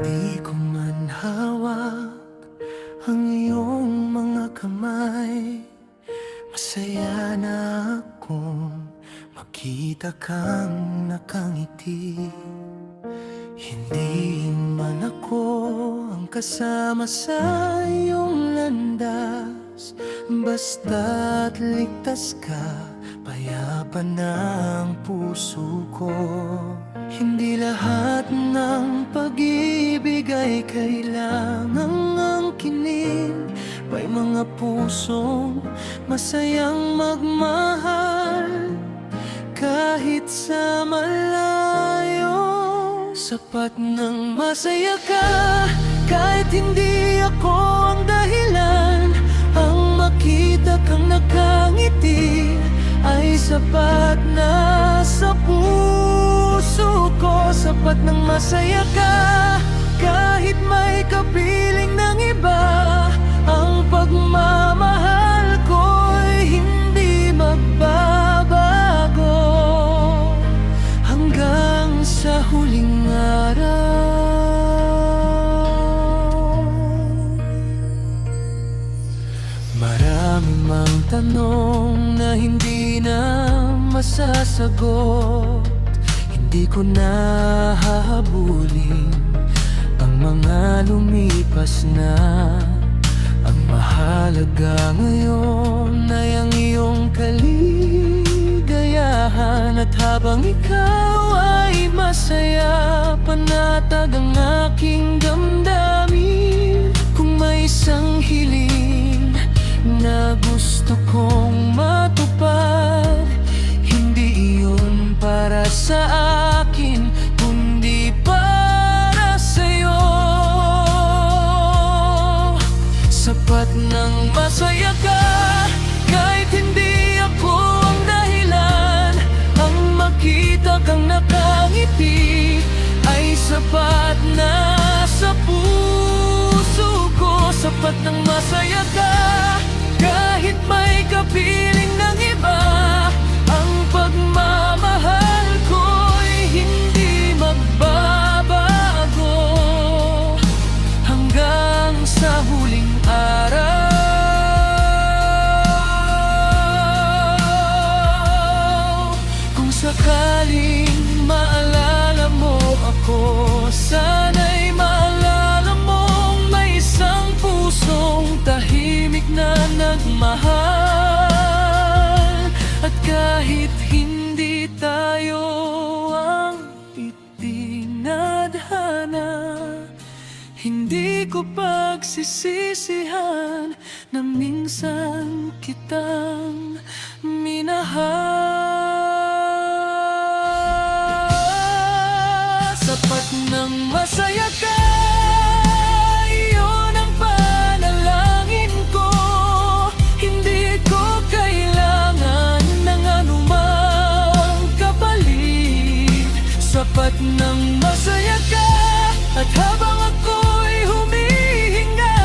Di ko man hawak ang iyong mga kamay, masaya na akong makita kang nakangiti. Hindi man ako ang kasama sa iyong landas, basta't ligtas ka, payapa ng puso ko. Hindi lahat ng pag-ibig ay kailangang angkinin. May mga pusong masayang magmahal kahit sa malayo. Sapat ng masaya ka kahit hindi ako ang dahilan. Ang makita kang nakangiti ay sapat na sa puso ko. Sapat ng masaya ka kahit may kapiling ng iba. Ang pagmamahal ko'y hindi magbabago hanggang sa huling araw. Marami mang tanong na hindi na masasagot. Hindi ko na hahabulin ang mga lumipas na. Ang mahalaga ngayon ay ang iyong kaligayahan. At habang ikaw ay masaya, panatag ang aking damdamin. Kung may isang hiling na gusto kong matupad, hindi iyon para sa akin, kundi para sa'yo. Sapat ng masaya ka kahit hindi ako ang dahilan. Ang makita kang nakangiti ay sapat na sa puso ko. Sapat ng masaya ka kahit may kapiling ng iba. Ang pagmamahal ko'y hindi magbabago hanggang sa huling araw. Kung sakaling maalala mo ako, sana'y maalala mong may isang pusong tahimik na nagmahal. At kahit hindi tayo ang itinadhana, hindi ko pagsisisihan na minsan kitang minahal. Sapat ng masaya ka, iyon ang panalangin ko. Hindi ko kailangan ng anumang kapalit. Sapat ng masaya ka at habang ako'y humihinga,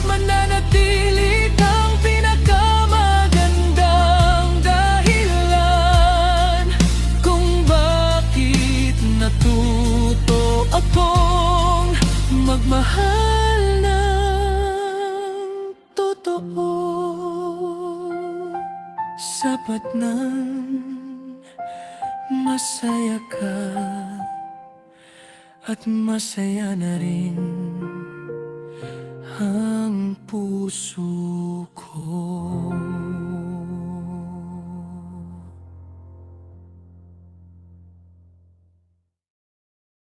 mananatili kang pinakamagandang dahilan kung bakit natuto akong magmahal ng totoo. Sapat ng masaya ka at masaya na rin ang puso ko.